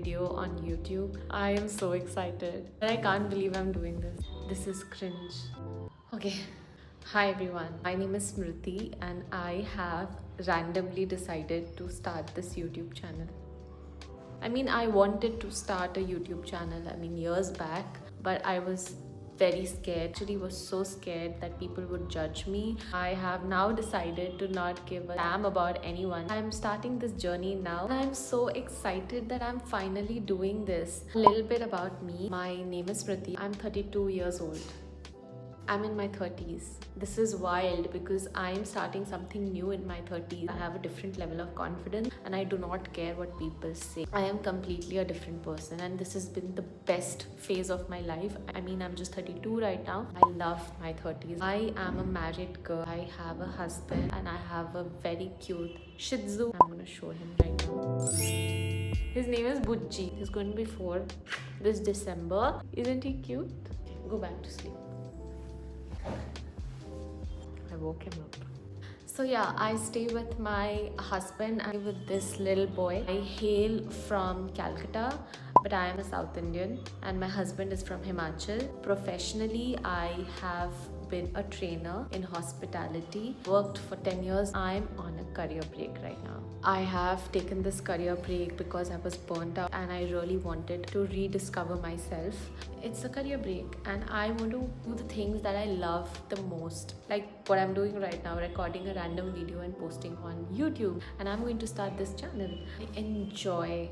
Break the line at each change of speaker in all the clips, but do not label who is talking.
video on YouTube. I am so excited. I can't believe I'm doing this. This is cringe. Okay. Hi everyone, my name is Smriti and I have randomly decided to start this YouTube channel. I wanted to start a YouTube channel, years back, but I was very scared. Actually was so scared that people would judge me. I have now decided to not give a damn about anyone. I'm starting this journey now and I'm so excited that I'm finally doing this. A little bit about me. My name is Smriti. I'm 32 years old. I'm in my 30s. This is wild because I'm starting something new in my 30s. I have a different level of confidence and I do not care what people say. I am completely a different person and this has been the best phase of my life. I'm just 32 right now. I love my 30s. I am a married girl. I have a husband and I have a very cute Shih Tzu. I'm gonna show him right now. His name is Bujji. He's going to be 4 this December. Isn't he cute? Go back to sleep. I woke him up. So yeah, I stay with my husband and with this little boy. I hail from Calcutta, but I am a South Indian and my husband is from Himachal. Professionally, I have been a trainer in hospitality. Worked for 10 years. I'm on a career break right now. I have taken this career break because I was burnt out and I really wanted to rediscover myself. It's a career break and I want to do the things that I love the most. Like what I'm doing right now, recording a random video and posting on YouTube. And I'm going to start this channel. I enjoy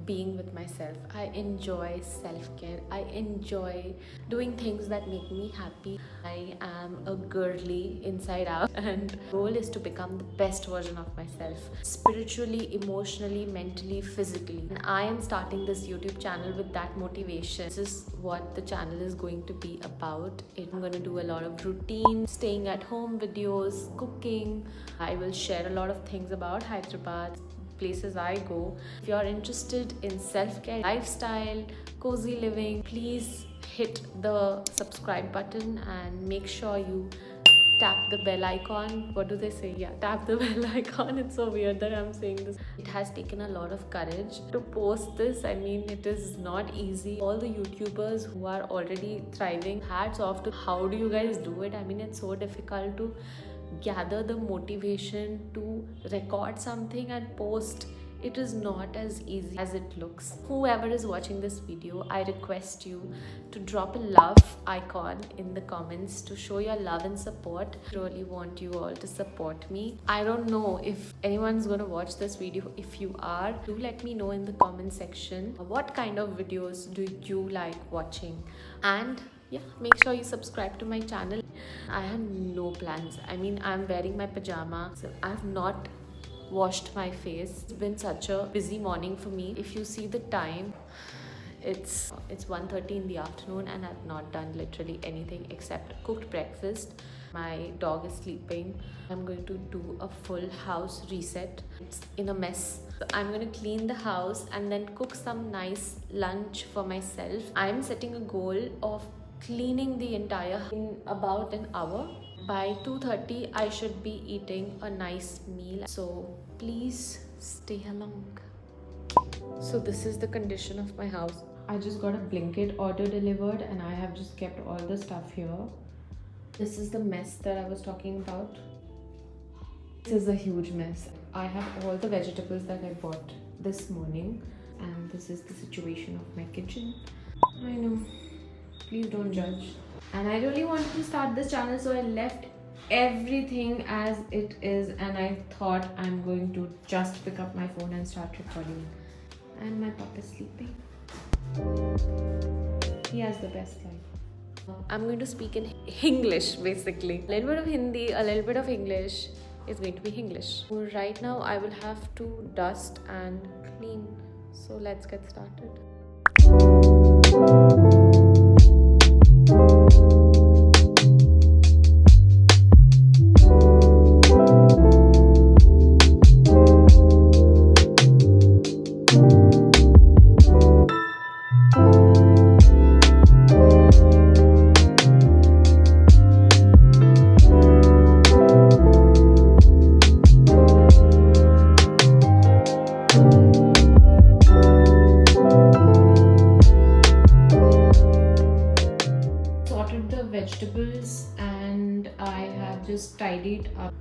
being with myself. I enjoy self-care. I enjoy doing things that make me happy. I am a girly inside out and the goal is to become the best version of myself. Spiritually, emotionally, mentally, physically. And I am starting this YouTube channel with that motivation. This is what the channel is going to be about. I'm going to do a lot of routine, staying at home videos, cooking. I will share a lot of things about Hyderabad, places I go. If you're interested in self-care, lifestyle, cozy living, please hit the subscribe button and make sure you tap the bell icon. What do they say? Yeah, tap the bell icon. It's so weird that I'm saying this. It has taken a lot of courage to post this. It is not easy. All the YouTubers who are already thriving, hats off to how do you guys do it? It's so difficult to gather the motivation to record something and post. It is not as easy as it looks. Whoever is watching this video, I request you to drop a love icon in the comments to show your love and support. I really want you all to support me. I don't know if anyone's gonna watch this video. If you are, do let me know in the comment section what kind of videos do you like watching. And yeah, make sure you subscribe to my channel. I have no plans. I'm wearing my pajama. So I have not washed my face. It's been such a busy morning for me. If you see the time, it's 1:30 in the afternoon and I've not done literally anything except cooked breakfast. My dog is sleeping. I'm going to do a full house reset. It's in a mess. So I'm going to clean the house and then cook some nice lunch for myself. I'm setting a goal of cleaning the entire in about an hour. By 2:30 I should be eating a nice meal, so please stay along. So this is the condition of my house. I just got a Blinkit order delivered and I have just kept all the stuff here. This is the mess that I was talking about. This is a huge mess. I have all the vegetables that I bought this morning and this is the situation of my kitchen. I know. Please don't judge. And I really wanted to start this channel, so I left everything as it is and I thought I'm going to just pick up my phone and start recording. And my pup is sleeping. He has the best life. I'm going to speak in English basically. A little bit of Hindi, a little bit of English. It's going to be English. So right now I will have to dust and clean. So let's get started. sorted the vegetables and I have just tidied up.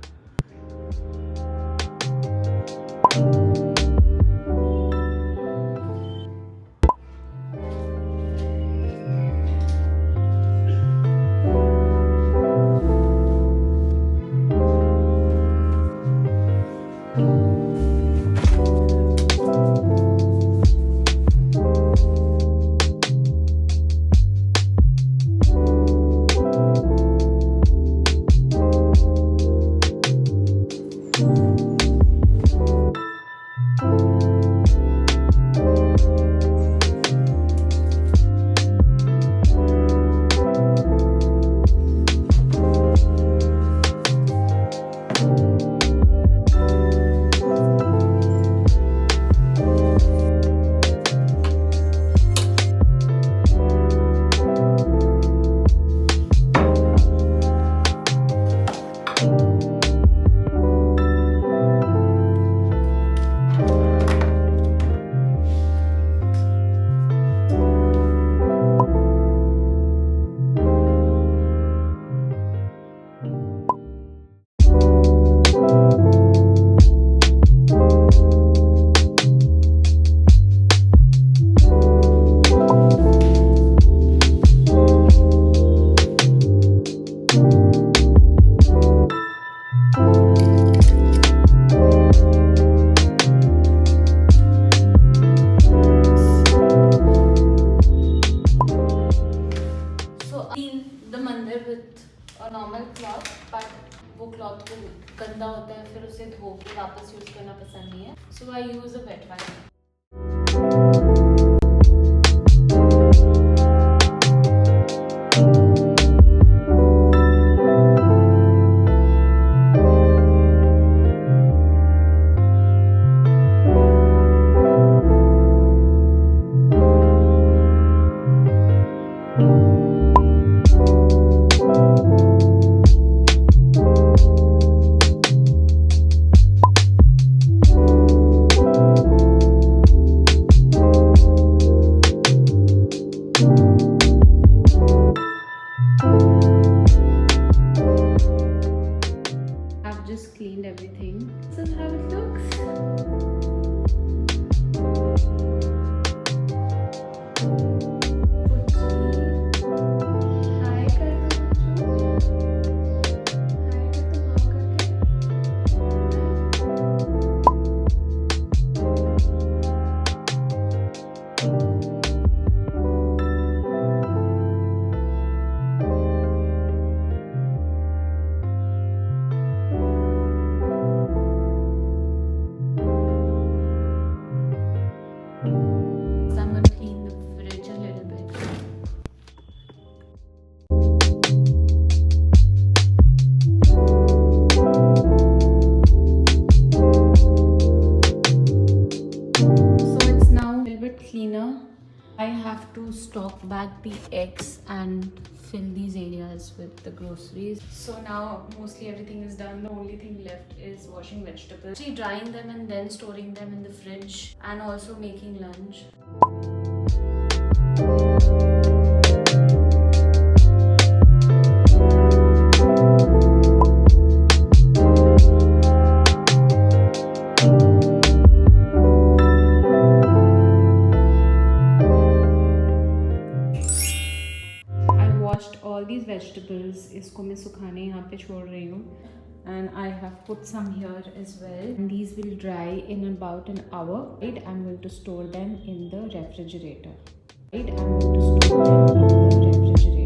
Normal cloth, but वो cloth को गंदा होता है, फिर उसे धो के वापस यूज़ करना पसंद नहीं है, so I use a wet wipe. Just cleaned everything. This is how it looks. Hi कर दो I have to stock back the eggs and fill these areas with the groceries. So now mostly everything is done. The only thing left is washing vegetables, actually drying them and then storing them in the fridge, and also making lunch. All these vegetables, इसको मैं सुखाने यहाँ पे छोड़ रही हूँ, and I have put some here as well, and these will dry in about an hour. Right, I'm going to store them in the refrigerator. Right, I'm going to store them in the refrigerator.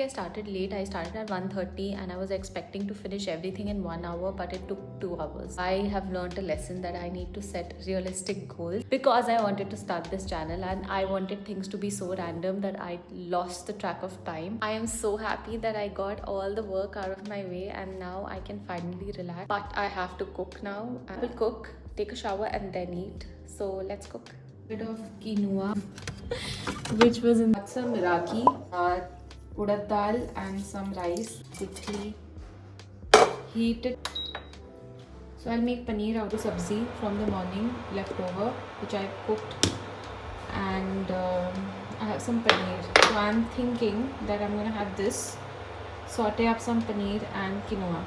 I started late. I started at 1:30 and I was expecting to finish everything in 1 hour, but it took 2 hours. I have learned a lesson that I need to set realistic goals, because I wanted to start this channel and I wanted things to be so random that I lost the track of time. I am so happy that I got all the work out of my way and now I can finally relax. But I have to cook now. I will cook, take a shower and then eat. So let's cook. Bit of quinoa, which was in some ragi, urad dal and some rice. Quickly heat it. So I'll make paneer out of sabzi from the morning leftover, which I cooked, and
I have some paneer. So I'm thinking that I'm gonna have this, saute up some paneer and quinoa.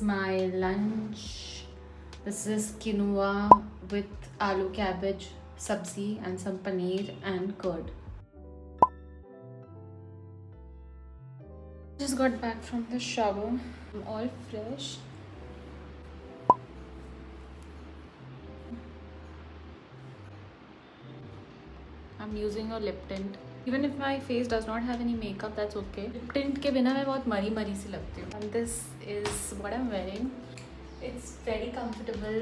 My lunch. This is quinoa with aloo cabbage sabzi and some paneer and curd. Just got back from the shower. I'm all fresh. I'm using a lip tint. Even if my face does not have any makeup, that's okay. Lip tint के बिना मैं बहुत मरी मरी सी लगती हूँ. And this is what I'm wearing. It's very comfortable.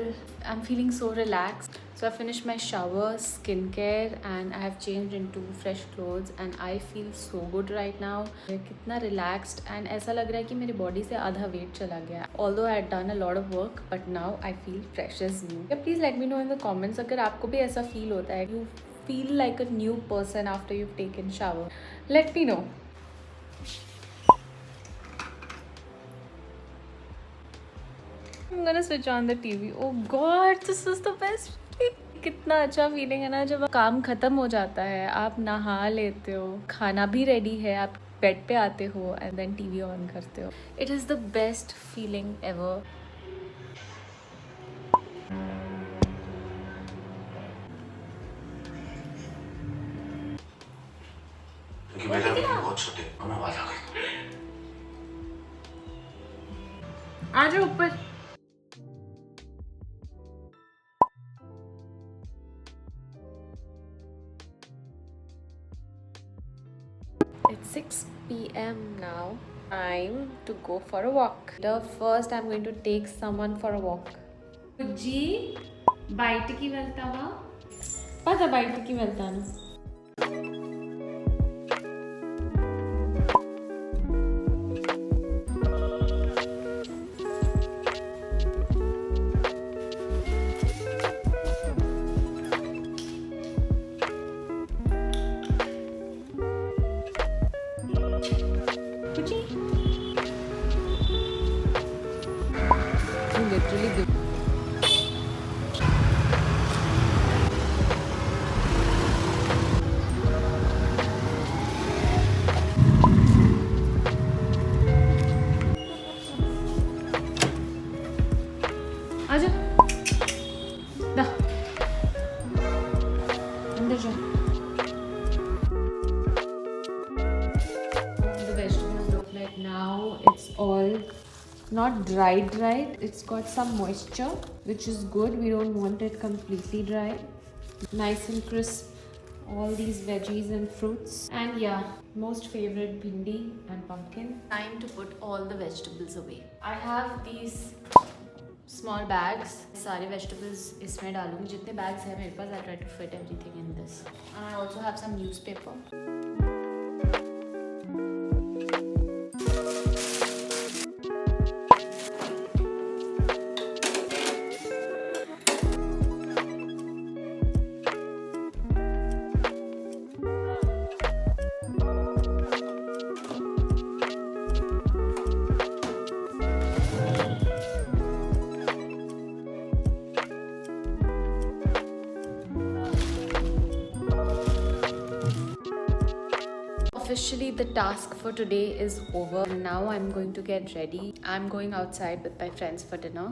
I'm feeling so relaxed. So I finished my shower, skincare, and I have changed into fresh clothes, and I feel so good right now. कितना relaxed and ऐसा लग रहा है कि मेरी body से आधा weight चला गया. Although I had done a lot of work, but now I feel fresh as new. Yeah, please let me know in the comments अगर आपको भी ऐसा feel होता है. You feel like a new person after you've taken shower. Let me know. I'm gonna switch on the TV. Oh God, this is the best feeling. कितना अच्छा feeling है ना जब काम खत्म हो जाता है, आप नहा लेते हो, खाना भी रेडी है, आप बेड पे आते हो एंड देन टीवी ऑन करते हो. It is the best feeling ever.
क्योंकि मेरा भी बहुत छोटे मैं वादा करता हूँ.
आ जाओ ऊपर.
It's 6 p.m. now. Time to go for a walk. First, I'm going to take someone for a walk. Ji, బయటికి వెళ్తావా? పద బయటికి వెళ్తాను. Literally good. आजा दा अंदर जा. The vegetables look like now it's all not dried. It's got some moisture, which is good. We don't want it completely dry. Nice and crisp. All these veggies and fruits. And yeah, most favorite bhindi and pumpkin. Time to put all the vegetables away. I have these small bags. सारे vegetables इसमें डालूंगी. जितने bags हैं मेरे पास, I try to fit everything in this. And I also have some newspaper. Officially, the task for today is over. Now I'm going to get ready. I'm going outside with my friends for dinner.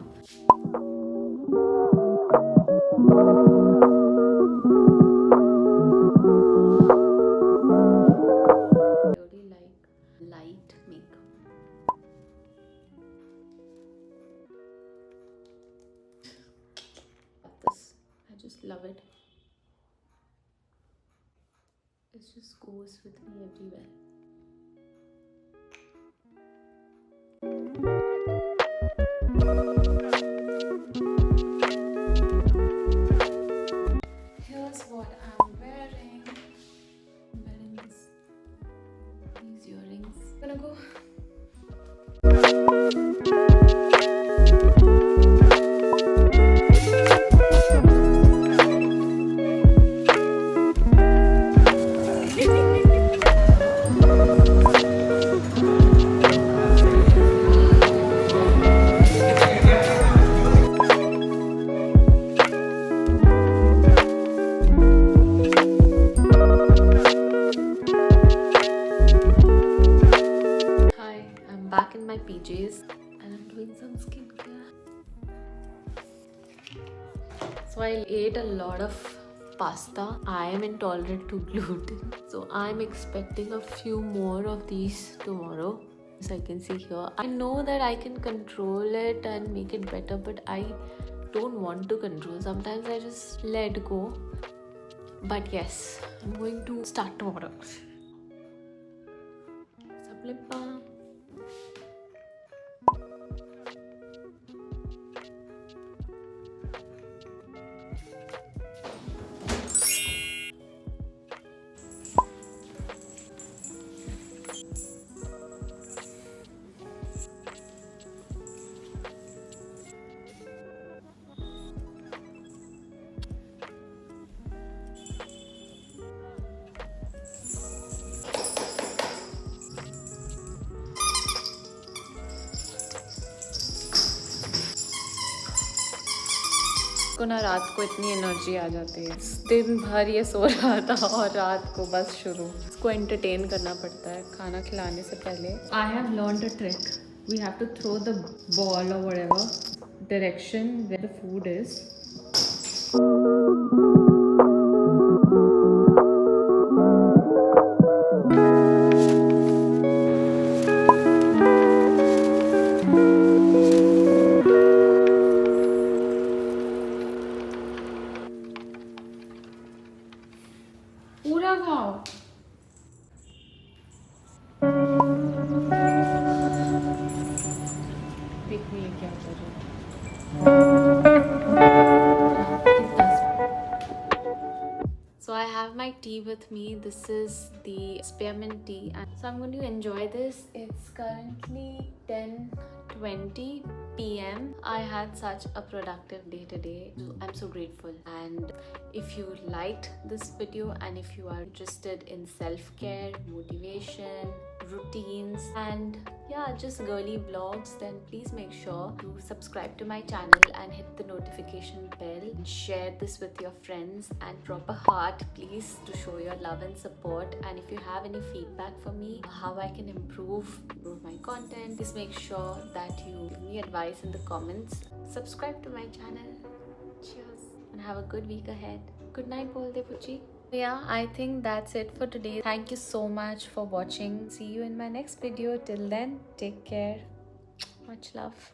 I really like light makeup. Love this. I just love it. This just goes with me everywhere. Here's what I'm wearing. I'm wearing these earrings. I'm gonna go. Hi, I'm back in my PJs and I'm doing some skincare. So I ate a lot of pasta. I am intolerant to gluten, so I'm expecting a few more of these tomorrow. As I can see here, I know that I can control it and make it better, but I don't want to control. Sometimes I just let go. But yes, I'm going to start tomorrow. Some lip balm. को ना रात को इतनी energy आ जाती है, दिन भर ये सो रहा था और रात को बस शुरू। इसको एंटरटेन करना पड़ता है खाना खिलाने से पहले।
I have learned a trick. We have to throw the ball or whatever direction where the food is. पूरा खाओ। देख ये क्या कर रहा है।
So I have my tea with me. This is the spearmint tea, and so I'm going to enjoy this. It's currently 10:20 p.m. I had such a productive day today. I'm so grateful. And if you liked this video and if you are interested in self-care, motivation, routines, and yeah, just girly vlogs, then please make sure to subscribe to my channel and hit the notification bell and share this with your friends and drop a heart please to show your love and support. And if you have any feedback for me how I can improve my content, please make sure that you give me advice in the comments. Subscribe to my channel. Cheers and have a good week ahead. Good night, Bolde Puchi. Yeah, I think that's it for today. Thank you so much for watching. See you in my next video. Till then, take care. Much love.